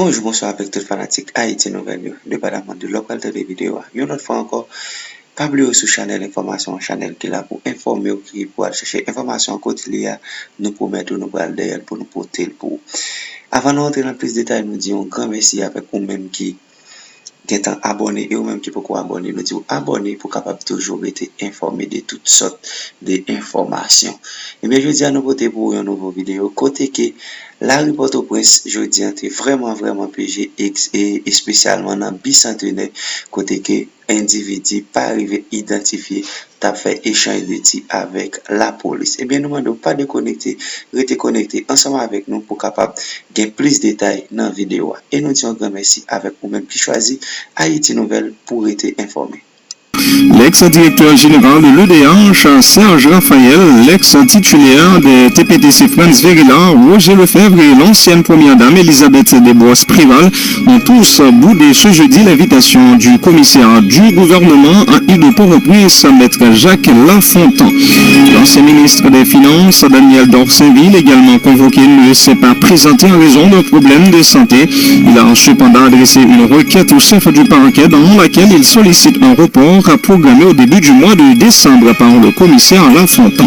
Bonjour, bonsoir avec tout fanatique Haïti Nouvelle, dépendamment de localité de vidéo. Une autre fois encore, pas oublier sur channel information, channel qui est là pour informer ou qui pour chercher information quotidienne, nous promettons nous parler derrière pour nous porter pour. Avant d'entrer dans plus de détails, nous disons un grand merci avec vous-même qui êtes abonné et vous-même qui pouvez abonner. Nous disons abonner pour capable toujours être informé de toutes sortes d'informations. Et bien, je dis à nous voter pour une nouvelle vidéo. Côté que la report au prince, je dis, est vraiment PG et spécialement dans bicentenaire, côté que individu pas arrivé identifié, t'as fait échange de tir avec la police. Et bien, nous demandons pas de connecter, rester connecté ensemble avec nous pour capable gagner plus de détails dans la vidéo. Et nous disons grand merci avec vous-même qui choisit Haïti Nouvelle pour être informé. L'ex-directeur général de l'EDH, Serge Raphaël, l'ex-titulaire des TPTC France Verila, Roger Lefebvre et l'ancienne première dame Elisabeth Desbois-Prival ont tous boudé ce jeudi l'invitation du commissaire du gouvernement à Île-de-Port-au-Prince, maître Jacques Lafontan. L'ancien ministre des Finances, Daniel Dorsainville, également convoqué, ne s'est pas présenté en raison d'un problème de santé. Il a cependant adressé une requête au chef du parquet dans laquelle il sollicite un report programmé au début du mois de décembre par le commissaire Lafontan.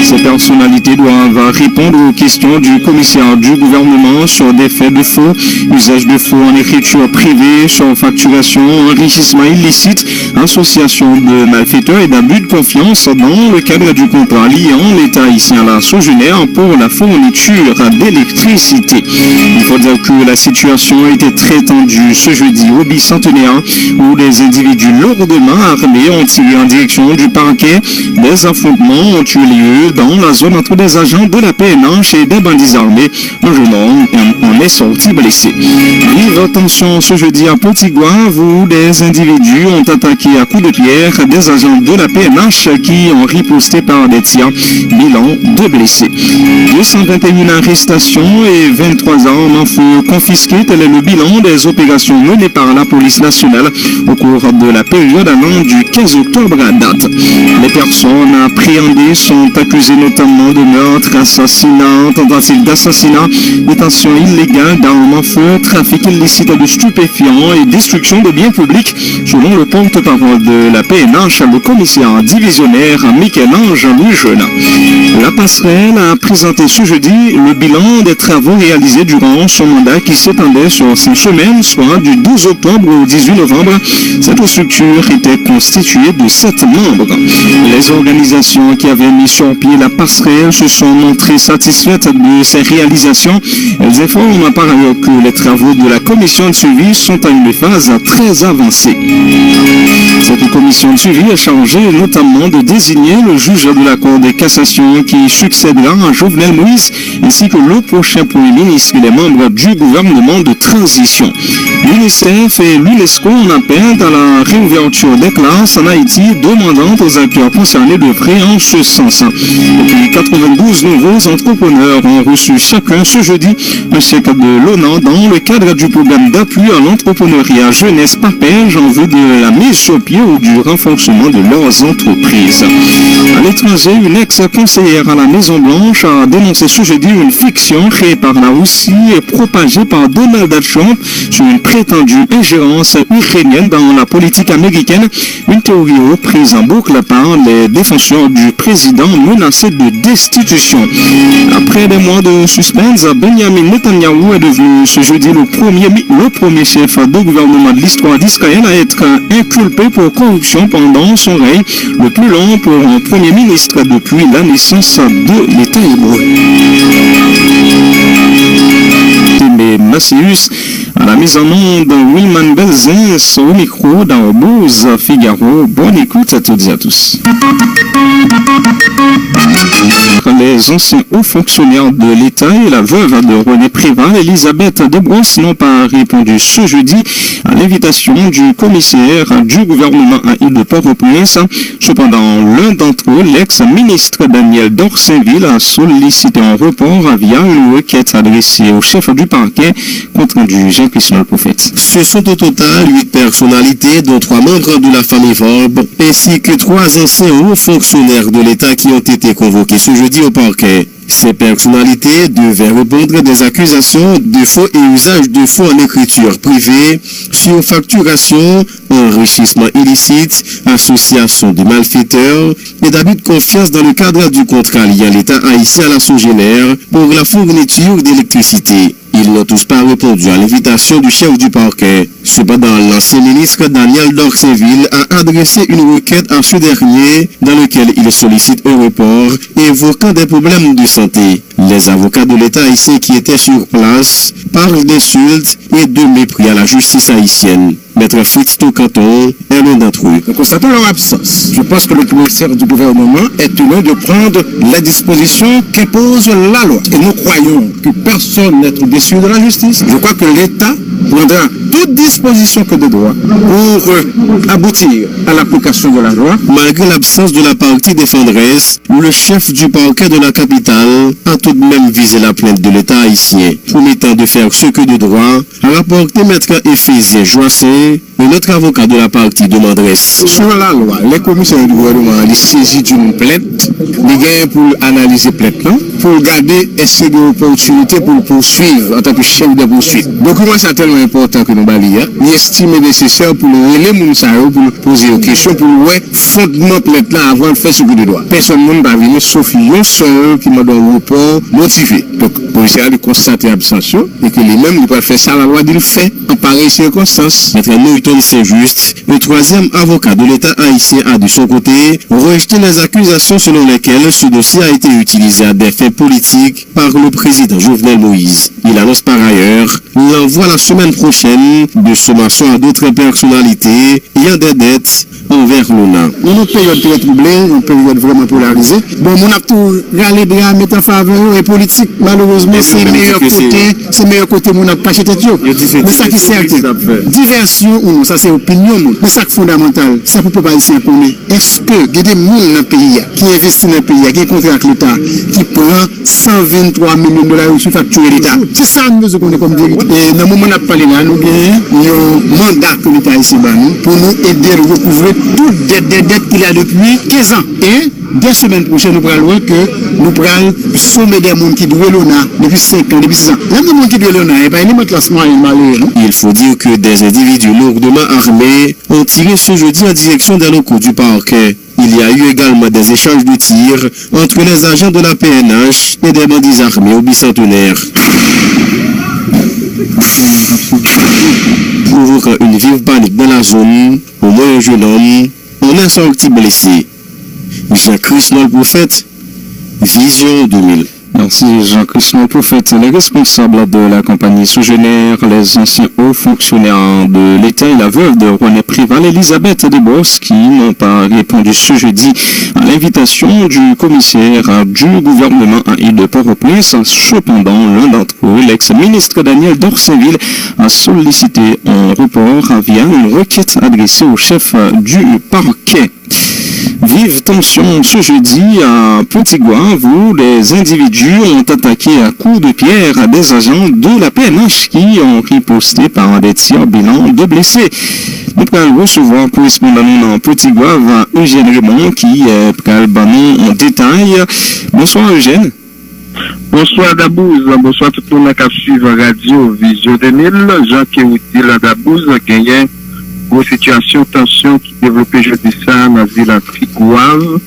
Ces personnalités doivent répondre aux questions du commissaire du gouvernement sur des faits de faux, usage de faux en écriture privée, sur facturation, enrichissement illicite, association de malfaiteurs et d'abus de confiance dans le cadre du contrat liant l'État haïtien à la Sogénère pour la fourniture d'électricité. Il faut dire que la situation a été très tendue ce jeudi au bicentenaire où des individus lourdement armés ont tiré en direction du parquet. Des affrontements ont eu lieu dans la zone entre des agents de la PNH et des bandits armés. Un jeune homme en est sorti blessé. Vive tension ce jeudi à Potiguave où des individus ont attaqué à coups de pierre des agents de la PNH qui ont riposté par des tirs. Bilan de blessés. 221 arrestations et 23 armes en feu confisquées. Tel est le bilan des opérations menées par la police nationale au cours de la période allant du 15 octobre à date. Les personnes appréhendées sont accusées notamment de meurtre, assassinat, tentative d'assassinat, détention illégale d'armes à feu, trafic illicite de stupéfiants et destruction de biens publics, selon le porte-parole de la PNH, le commissaire divisionnaire Michel-Ange Louis-Jeune. La passerelle a présenté ce jeudi le bilan des travaux réalisés durant son mandat qui s'étendait sur 5 semaines, soit du 12 octobre au 18 novembre. Cette structure était constituée de 7 membres. Les organisations qui avaient mis sur pied la passerelle se sont montrées satisfaites de ces réalisations. Elles informent par ailleurs que les travaux de la commission de suivi sont à une phase très avancée. Cette commission de suivi est chargée notamment de désigner le juge de la Cour de cassation qui succédera à Jovenel Moïse ainsi que le prochain Premier ministre et les membres du gouvernement de transition. L'UNICEF et l'UNESCO en appellent à la réouverture des classes en Haïti, demandant aux acteurs concernés de d'œuvrer en ce sens. Depuis 92 nouveaux entrepreneurs ont reçu chacun ce jeudi un chèque de l'ONA dans le cadre du programme d'appui à l'entrepreneuriat jeunesse PAPEJ en vue de la mise sur pied ou du renforcement de leurs entreprises. À l'étranger, une ex-conseillère à la Maison-Blanche a dénoncé ce jeudi une fiction créée par la Russie et propagée par Donald Trump sur une prétendue ingérence ukrainienne dans la politique américaine, une théorie reprise en boucle par les défenseurs du président menacé de destitution. Après des mois de suspense, Benjamin Netanyahu est devenu ce jeudi le premier chef de gouvernement de l'histoire d'Israël à être inculpé pour corruption pendant son règne, le plus long pour un premier ministre depuis la naissance de l'État hébreu. Macius, à la mise en onde, Wilman Belzins, au micro dans Bose Figaro. Bonne écoute à toutes et à tous. Les anciens hauts fonctionnaires de l'État et la veuve de René Préval, Elisabeth Desbois, n'ont pas répondu ce jeudi à l'invitation du commissaire du gouvernement à Île-de-Port-au-Prince. Cependant, l'un d'entre eux, l'ex-ministre Daniel Dorsainville, a sollicité un report via une requête adressée au chef du parquet, compte rendu Jean-Christophe le Prophète. Ce sont au total 8 personnalités, dont 3 membres de la famille Volbe, ainsi que 3 anciens hauts fonctionnaires de l'État qui ont été convoqués ce jeudi au parquet. Ces personnalités devaient répondre des accusations de faux et usage de faux en écriture privée, surfacturation, enrichissement illicite, association de malfaiteurs et d'abus de confiance dans le cadre du contrat liant l'État haïtien à la Sogénère pour la fourniture d'électricité. Ils n'ont tous pas répondu à l'invitation du chef du parquet. Cependant, l'ancien ministre Daniel Dorceville a adressé une requête à ce dernier dans laquelle il sollicite un report évoquant des problèmes de santé. Les avocats de l'État haïtien qui étaient sur place parlent d'insultes et de mépris à la justice haïtienne. Maître Fritz Tocanton est l'un d'entre eux. Nous constatons leur absence. Je pense que le ministère du gouvernement est tenu de prendre les dispositions qu'impose la loi. Et nous croyons que personne n'est au-dessus de la justice. Je crois que l'État prendra toute disposition que de droit pour aboutir à l'application de la loi. Malgré l'absence de la partie défenderesse, le chef du parquet de la capitale a tout de même visé la plainte de l'État haïtien, promettant de faire ce que de droit, a rapporté maître Ephésien Joissé, un autre avocat de la partie demanderesse. Sur la loi, les commissaires du gouvernement ont saisi d'une plainte, les gagnent pour analyser plainte, pour regarder est-ce qu'il y a une opportunité pour le poursuivre en tant que chef de poursuite. Donc, moi, c'est tellement important que nous balions. Nous estimons nécessaire pour le relais Mounsaro, pour poser aux questions, pour le fondement plainte là avant de faire ce que de droit. Personne ne va venir sauf un seul qui m'a donné un report motivé. Donc, le policier a dû constater l'abstention et que lui-même, il peut faire ça, la loi dit le fait en pareille circonstance. Maître Newton Saint-Just, le troisième avocat de l'État haïtien, a de son côté rejeté les accusations selon lesquelles ce dossier a été utilisé à des fins politiques par le président Jovenel Moïse. Il annonce par ailleurs l'envoi la semaine prochaine de sommation à d'autres personnalités ayant des dettes envers l'ONA. Dans une période très troublée, une période vraiment polarisée. Bon, on a tout râlé bien mettre en faveur et politique. Malheureusement, c'est le meilleur côté, on n'a pas acheté tout. Mais ça qui est certain, diversion ou non, ça c'est opinion. Mais ça qui est fondamental, ça peut pas ici connaître. Est-ce que il y a des gens dans le pays qui investissent dans le pays, qui est contre l'État, qui prend 123 millions de dollars sur facture l'État? C'est ça nous devons connaître comme vérité. Et dans le moment où on a parlé là, nous avons un mandat que l'État ici pour nous aider à recouvrer toutes les dettes qu'il a depuis 15 ans. Et dès semaine prochaine, nous pourrons voir que nous pourrons sommer des gens qui doivent l'ONA depuis 5 ans, depuis 6 ans. Même les gens qui doivent l'ONA, il n'y a pas de classement malheureux. Il faut dire que des individus lourdement armés ont tiré ce jeudi en direction des locaux du parquet. Il y a eu également des échanges de tirs entre les agents de la PNH et des bandits armés au bicentenaire. Provoquant une vive panique dans la zone, au moins un jeune homme en est sorti blessé. Jean-Christ le prophète, Vision 2000. Merci Jean-Christ le prophète. Les responsables de la compagnie Sogénère, les anciens hauts fonctionnaires de l'État et la veuve de René Préval, Elisabeth Desbosses, qui n'ont pas répondu ce jeudi à l'invitation du commissaire du gouvernement à Île-de-Port-au-Prince. Cependant, l'un d'entre eux, l'ex-ministre Daniel Dorceville, a sollicité un report via une requête adressée au chef du parquet. Vive tension ce jeudi à Petit-Goâve où des individus ont attaqué à coups de pierre à des agents de la PNH qui ont riposté par des tirs bilan de blessés. Nous allons recevoir correspondant dans Petit-Goâve Eugène Raymond qui est en détail. Bonsoir Eugène. Bonsoir Dabouze, bonsoir tout le monde qui suit Radio Vision 2000. Jean-Kéouti la Dabouze gagné une situation tension qui développait jeudi ça dans la ville de Petit-Goâve.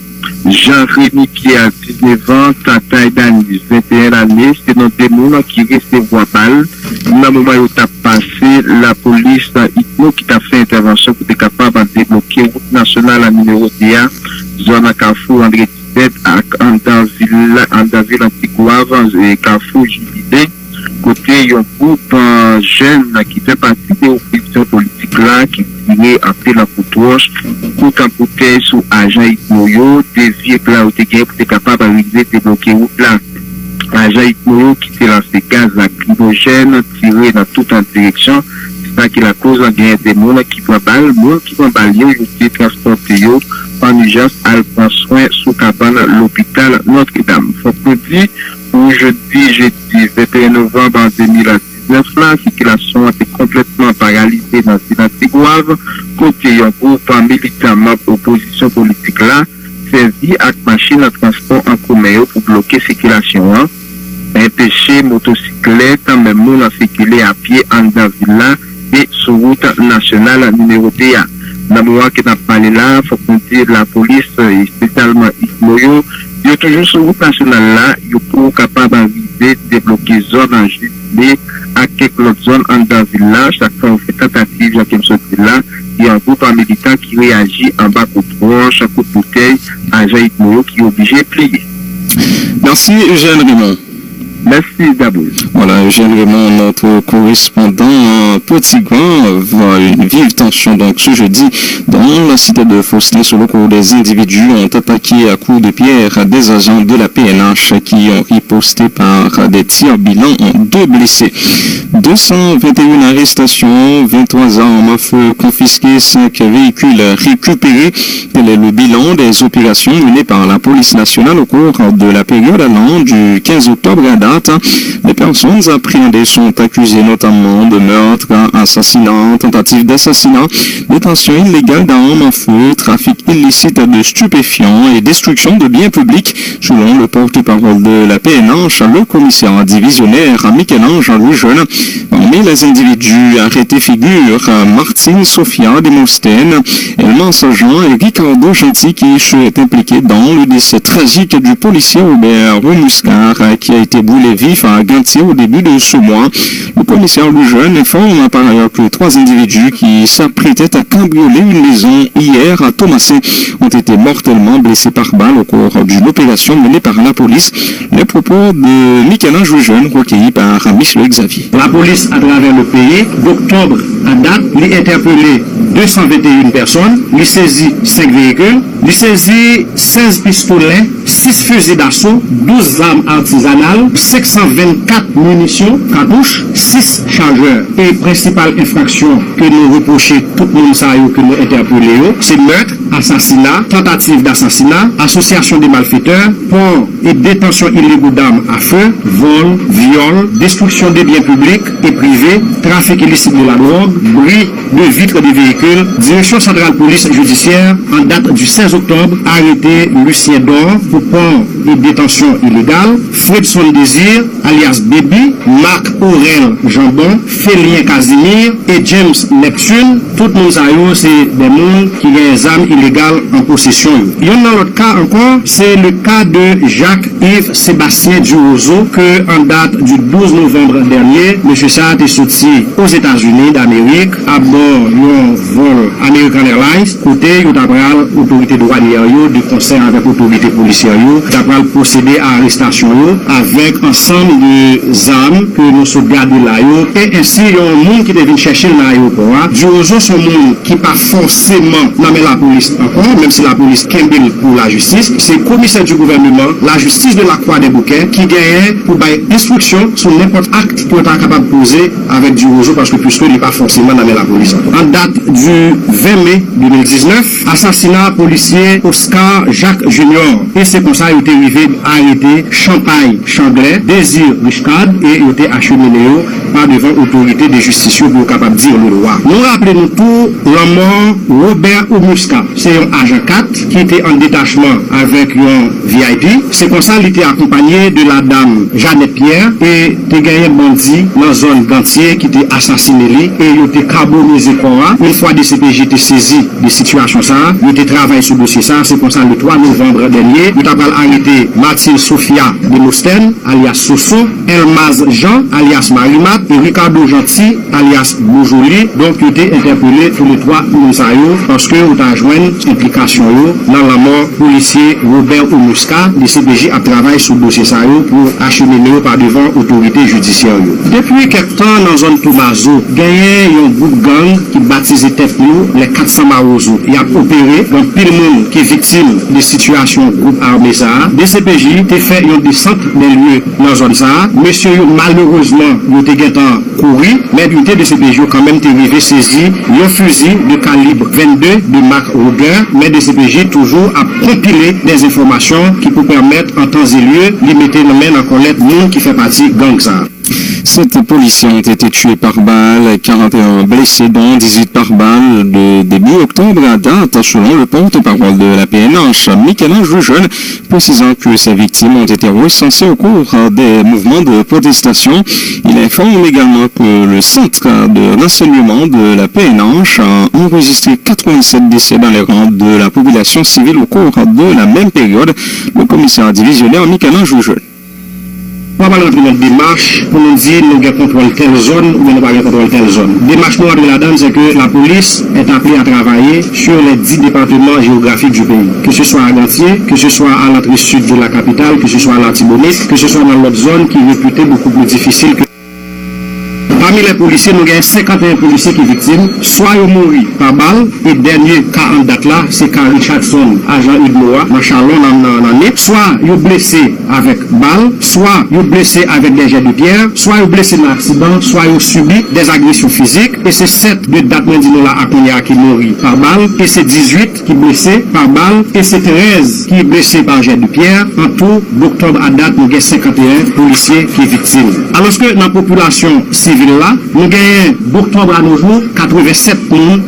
Jean-Rémy qui a 19 ans, Tata Danis 21 années, c'est dans des gens qui recevoir balle. Dans le moment où tu as passé, la police ITNO qui t'a fait intervention pour être capable de débloquer la route nationale à numéro 10, zone à Carrefour André Tibet, à Andaville Antigouave et Carrefour Jubilé. Côté, il y a un groupe jeune qui fait partie de l'opposition politique là, qui tirait après la coutouche, pour campoter sous agent Itnoyo, dévier là où tu es pour être capable de débloquer la route là. Agent Itnoyo qui s'est lancé gaz lacrymogène, tiré dans toute en direction. C'est ça qui est la cause en gain des gens qui prennent balle, qui prennent balle, ils ont transporté en urgence, à prendre soin sous cabane l'hôpital Notre-Dame. Faut que dire, jeudi 21 novembre 2019, la circulation était complètement paralysée dans le Petit-Goâve, côté un groupe militant opposition politique là, servi avec machine à transport en commun pour bloquer circulation, empêcher motocyclette, même monde à circuler à pied en Davila et sur route nationale numérotée. Dans le moment que nous parlé là, il faut compter la police, spécialement Ismoyo, il y a toujours sur route nationale là, il est capable d'arriver, débloquer zone en juillet à quelques autres zones en Davila. Chaque fois on fait tentative, il y a quelque chose là. Il y a un groupe militant qui réagit en bas au tronc, chaque coup de bouteille, à Jaïd Moyo qui est obligé de plier. Merci Eugène Raymond. Merci Dabouz. Voilà, Eugène Raymond, notre correspondant Petit Grand, voit une vive tension donc ce jeudi dans la cité de Faustin sur le cours des individus ont attaqué à coups de pierre des agents de la PNH qui ont riposté par des tirs bilan en 2 blessés. 221 arrestations, 23 armes à feu confisquées, 5 véhicules récupérés. Tel est le bilan des opérations menées par la police nationale au cours de la période allant du 15 octobre à date. Les personnes appréhendées sont accusées notamment de meurtre, assassinat, tentative d'assassinat, détention illégale d'armes à feu, trafic illicite de stupéfiants et destruction de biens publics, selon le porte-parole de la PNH, le commissaire divisionnaire Michel-Ange Louis-Jeune. Parmi les individus arrêtés figurent Martine Sophia Demostène, Elman Sajan et Ricardo Gentil qui est impliqué dans le décès tragique du policier Robert Remuscar qui a été brûlé vif à Gantier au début de ce mois. Le commissaire Louis-Jeune informe par ailleurs que 3 individus qui s'apprêtaient à cambrioler une maison hier à Thomassin ont été mortellement blessés par balle au cours d'une opération menée par la police. Les propos de Michel-Ange Louis-Jeune recueillis par Michel Xavier. La police à travers le pays, d'octobre à date, il a interpellé 221 personnes, il saisit 5 véhicules, il saisit 16 pistolets, 6 fusils d'assaut, 12 armes artisanales, 524 munitions, cartouches, 6 chargeurs. Et principale infraction que nous reprochons tout le monde que nous interpellons, c'est meurtre, assassinat, tentative d'assassinat, association des malfaiteurs, port et détention illégale d'armes à feu, vol, viol, destruction des biens publics et privés, trafic illicite de la drogue, bris de vitres des véhicules. Direction centrale police judiciaire, en date du 16 octobre, arrêté Lucien Dor pour port et détention illégale, Fredson Désir, alias Baby, Marc Aurel Jambon, Félien Casimir et James Neptune. Tout le monde c'est des mondes qui ont des armes illégales en possession. Il y en a un autre cas encore, c'est le cas de Jacques-Yves Sébastien Durozo, que en date du 12 novembre dernier, M. Saad est sorti aux États-Unis d'Amérique à bord d'un vol American Airlines, côté d'après l'autorité douanière de concert avec l'autorité policière, d'après procéder à l'arrestation avec ensemble de armes que nous sommes gardés là, et ainsi il y a un monde qui devait chercher dans l'aéroport. Durozo sont monde qui pas forcément nommer la police encore, même si la police Kembel pour la justice, c'est le commissaire du gouvernement, la justice de la Croix des Bouquets, qui gagne pour bailler instruction sur n'importe acte pour être capable de poser avec Durozo, parce que puisque il n'est pas forcément nommer la police encore. En date du 20 mai 2019, assassinat policier Oscar Jacques Junior, et c'est comme ça qu'il a été arrivé à arrêter Champagne Changlais, Désir Richcard, et il a été acheminé par devant l'autorité de justice pour être capable de dire le droit. Nous rappelons tout la mort Robert Omusca, c'est un agent 4 qui était en détachement avec un VIP. C'est comme ça qu'il était accompagné de la dame Jeannette Pierre et il a gagné un bandit dans la zone Gantier qui était assassiné et il a été carbonisé. Une fois des CPJ étaient saisis de situation ça, il a été travaillé sur le dossier ça. C'est comme ça le 3 novembre dernier, il a arrêté Martine Sophia de Mosten, alias Soso, Elmaz Jean, alias Marimat, et Ricardo Gentil, alias Boujoli. Donc, il a été interpellé tous les 3 parce que on a joint implication dans la mort policier Robert Omusca. Les CPJ a travaillé sur le dossier ça pour acheminer par devant l'autorité judiciaire. Depuis quelque temps, dans la zone Tomazo, il y a un groupe gang qui baptisé tête nous les 400 Marozo. Il a opéré dans pile monde qui est victime de situations groupe armé ça. Des CPJ ont fait une descente des lieux dans la zone ça. Monsieur, malheureusement, il a été couru, mais l'unité de CPJ quand même été arrivé saisi un fusil de calibre 22 de marque Ruger, mais des CPJ toujours à compiler des informations qui peuvent permettre en temps et lieu de mettre en collecte monde qui fait partie gang ça. 7 policiers ont été tués par balle, 41 blessés, dont 18 par balle de début octobre à date, selon le porte-parole de la PNH, Michel-Ange Lejeune, précisant que ces victimes ont été recensées au cours des mouvements de protestation. Il informe également que le centre de renseignement de la PNH a enregistré 87 décès dans les rangs de la population civile au cours de la même période. Le commissaire divisionnaire Michel-Ange Lejeune. On va rentrer dans une démarche pour nous dire nous avons contrôle telle zone ou nous n'avons pas contrôle telle zone. Démarche noire de la donne, c'est que la police est appelée à travailler sur les 10 départements géographiques du pays. Que ce soit à Gantier, que ce soit à l'entrée sud de la capitale, que ce soit à l'Antibonite, que ce soit dans l'autre zone qui est réputée beaucoup plus difficile que... Parmi les policiers, nous avons 51 policiers qui sont victimes, soit ils mourent par balle, et dernier cas en date là, c'est Carl Richardson, agent Ignoa, dans Charlon, dans l'année, soit ils sont blessés avec balle, soit ils sont blessés avec des jets de pierre, soit ils sont blessés dans l'accident, soit ils ont subi des agressions physiques, et c'est 7 de date là à Konya qui mourent par balle, et c'est 18 qui sont blessés par balle, et c'est 13 qui sont blessés par jet de pierre. En tout, d'octobre à date, nous avons 51 policiers qui sont victimes. Alors que dans la population civile, là, nous gagnons d'octobre à nos jours 87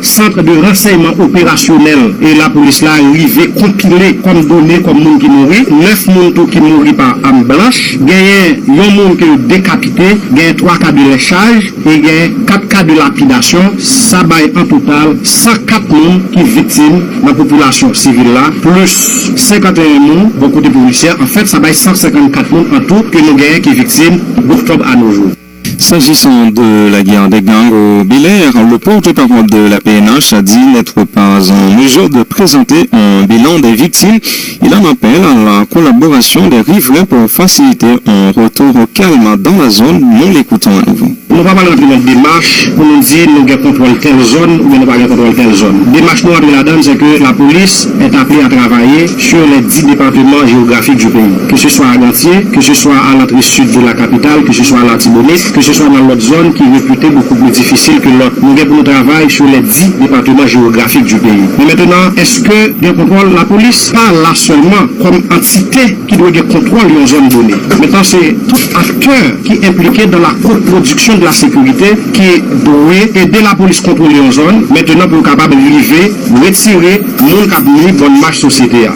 centres de renseignement opérationnel et la police là arrivé compiler comme données comme monde qui mourit, 9 monde qui mourit par arme blanche, gagnent un monde qui est décapité, gagnent 3 cas de léchage et gagnent 4 cas de lapidation, ça baille en total 104 monde qui victimes dans la population civile là, plus 51 monde, beaucoup de policiers, en fait ça baille 154 monde en tout que nous gagnons qui victimes d'octobre à nos jours. S'agissant de la guerre des gangs au Bel-Air, le porte-parole de la PNH a dit n'être pas en mesure de présenter un bilan des victimes. Il en appelle à la collaboration des riverains pour faciliter un retour au calme dans la zone. Nous l'écoutons à nouveau. Nous ne pouvons pas rentrer dans une démarche pour nous dire nous avons contrôle telle zone ou nous n'avons pas contrôle telle zone. Démarche noire de la donne, c'est que la police est appelée à travailler sur les 10 départements géographiques du pays. Que ce soit à Gantier, que ce soit à l'entrée sud de la capitale, que ce soit à l'Antibonite, que ce soit dans l'autre zone qui est réputée beaucoup plus difficile que l'autre. Nous avons travail sur les 10 départements géographiques du pays. Mais maintenant, est-ce que bien contrôle la police pas là seulement comme entité qui doit avoir contrôle dans une zone donnée. Maintenant, c'est tout acteur qui est impliqué dans la coproduction de la sécurité qui doit aider la police à contrôler une zone. Maintenant, pour capable de livrer, retirer monde qui a bonne marche société.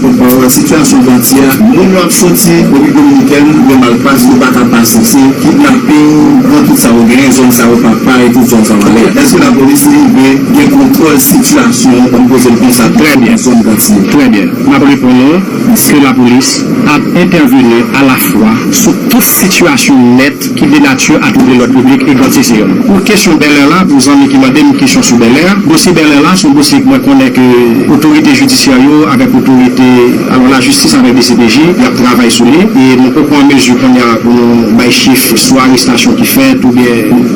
La situation d'Antia, nous avons sorti au République dominicaine, le malpasse, le pas passer, c'est kidnapping, tout ça au gain, zone ça au papa et tout zone ça va aller. Est-ce que la police libre contrôle situation comme vous le ça très bien. Très bien. Ma répondons que la police a intervenu à la fois sur toute situation nette qui dénature à tout l'ordre public et quand c'est pour question Bel-Air là, vous en qui m'a donné une question sur Bel-Air. Dossier Bel-Air là, c'est un dossier que moi connais que autorité judiciaire avec autorité, alors la justice avec des CPJ, il y a travail sur lui et nous pouvons en mesure qu'on y a pour nous chiffres, soit arrestation qui fait ou bien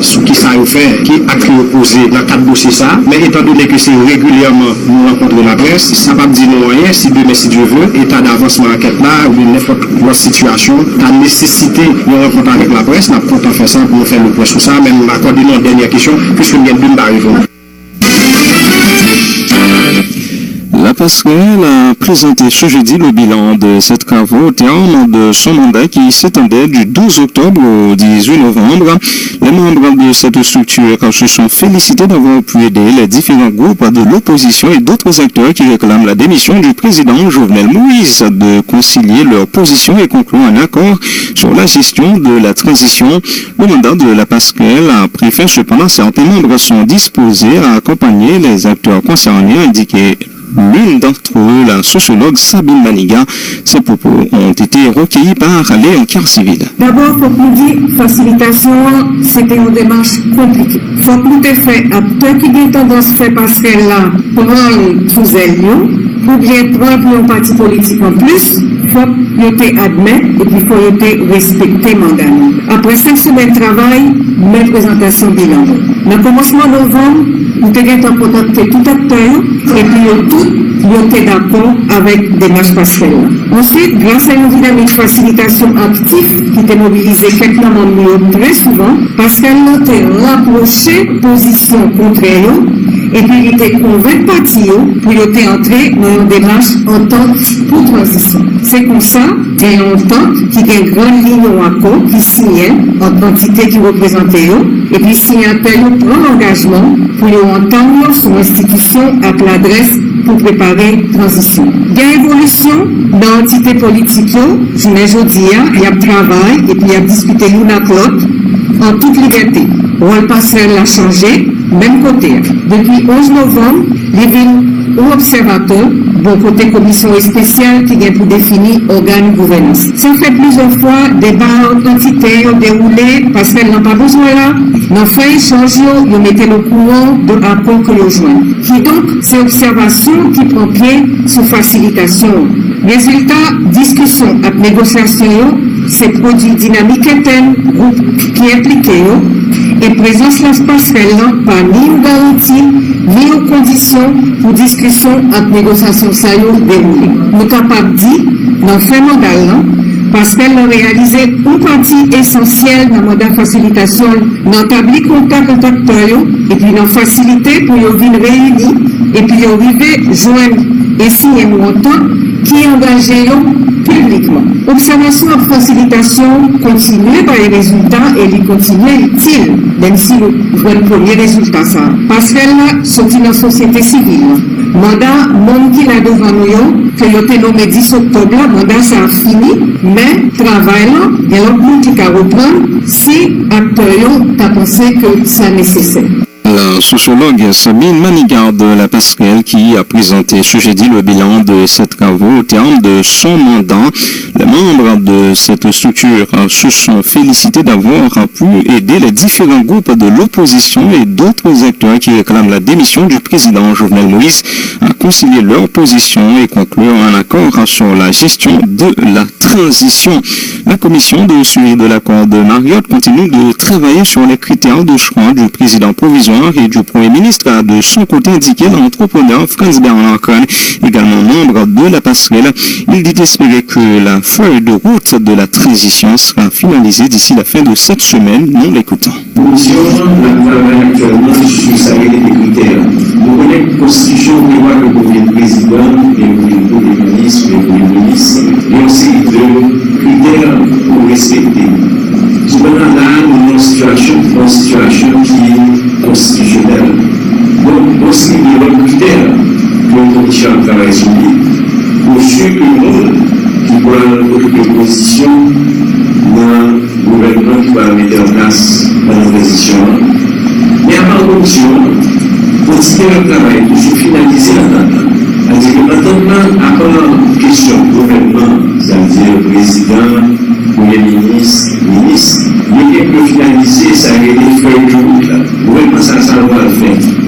ce qui ça fait, qui a créé opposé dans 4 dossiers ça, mais étant donné que c'est régulièrement nous rencontrons la presse, ça ne va pas dire non rien, si demain si Dieu veut, état d'avancement enquête là, ou n'importe quelle situation, la nécessité de rencontrer avec la presse, nous pouvons faire ça pour nous faire le point sur ça, même accorder une dernière question, puisque nous avons deux barres. La passerelle a présenté ce jeudi le bilan de ses travaux au terme de son mandat qui s'étendait du 12 octobre au 18 novembre. Les membres de cette structure se sont félicités d'avoir pu aider les différents groupes de l'opposition et d'autres acteurs qui réclament la démission du président Jovenel Moïse de concilier leurs positions et conclure un accord sur la gestion de la transition. Le mandat de la passerelle a pris fin, cependant certains membres sont disposés à accompagner les acteurs concernés, indiqué l'une d'entre eux, la sociologue Sabine Maniga. Ces propos ont été recueillis par Léon Civil. D'abord, pour nous dire, facilitation, c'était une démarche compliquée. Il faut que nous fait acteurs qui ont tendance à faire passerelle là, prendre sous elle, ou bien prendre un parti politique en plus, il faut que admettre et puis il faut que respecter le mandat. Après 5 semaines de travail, même présentation bilan. Dans le commencement novembre, nous avons contacté tout acteur et puis nous étaient d'accord avec des démarches passerelles. Ensuite, grâce à une dynamique de facilitation active qui était mobilisée quelques membres très souvent, parce qu'elle a rapproché position contre eux et puis il était convaincu parti pour y entrer dans une démarche entente pour transition. C'est comme ça, il y a une entente qui a une grande ligne au accord qui signe entre l'entité qui représente eux, et puis signataire prend l'engagement pour y entendre son institution à l'adresse pour préparer la transition. Il y a évolution dans l'entité politique, je me dis, il y a travail et puis il y a discuté l'une à l'autre en toute liberté. Rôle passerelle l'a changé, même côté. Depuis 11 novembre, les villes ou observateurs, bon côté commission spéciale qui vient pour définir organe de gouvernance. Ça fait plusieurs fois débat d'entité déroulé, parce qu'elle n'a pas besoin là. Dans fait échange, ils mettaient le courant de l'accord que nous joignent. Qui donc, c'est observation qui prend pied sous facilitation. Résultat, discussion avec négociation, c'est produit dynamique interne, groupe qui implique et présence la passerelle par ni aux garanties, ni aux conditions pour discussion entre négociation sérieuse déroulée. Nous sommes capables de dire, dans le fait mandat, parce qu'elle a réalisé une partie essentielle dans le mandat facilitation, dans l'établi contact contracteur, et puis dans facilité pour y venir réunir, et puis y arriver joindre et signer un montant qui est engagé publiquement. Observation et facilitation continue par les résultats et les continue utile, même si nous voyons le premier résultat ça. Parce qu'elle a sorti dans la société civile. Mandat, monde qui l'a devant nous, que nous avons nommé 10 octobre, mandat ça a fini, mais travail là, il y a l'autre qui a reprendre si acteurs ont pensé que c'est nécessaire. La sociologue Sabine Manigarde de la Passerelle qui a présenté ce jeudi le bilan de ses travaux au terme de son mandat. Les membres de cette structure se sont félicités d'avoir pu aider les différents groupes de l'opposition et d'autres acteurs qui réclament la démission du président Jovenel Moïse à concilier leur position et conclure un accord sur la gestion de la transition. La commission de suivi de l'accord de Mariotte continue de travailler sur les critères de choix du président provisoire et du Premier ministre a de son côté indiqué l'entrepreneur Franz Bernard Kahn, également membre de la passerelle. Il dit espérer que la feuille de route de la transition sera finalisée d'ici la fin de cette semaine. Nous l'écoutons. La commission travaille actuellement sur sa des critères. Nous connaissons la Constitution prévoit que le Premier président et le Premier ministre, il y a aussi de critères pour respecter. Cependant, là, nous avons une situation qui est constitutionnelle. Donc, aussi, il y a un critère que la commission travaille sur lui, pour suivre le monde qui pourra occuper une position dans le gouvernement qui va mettre en place la transition. Mais avant la commission, continuer le travail, toujours finaliser l'attente. C'est-à-dire que maintenant, après la question du gouvernement, c'est-à-dire président, Premier ministre, il y a quelques finaliser, ça a été fait de route là. Le gouvernement, ça va le faire.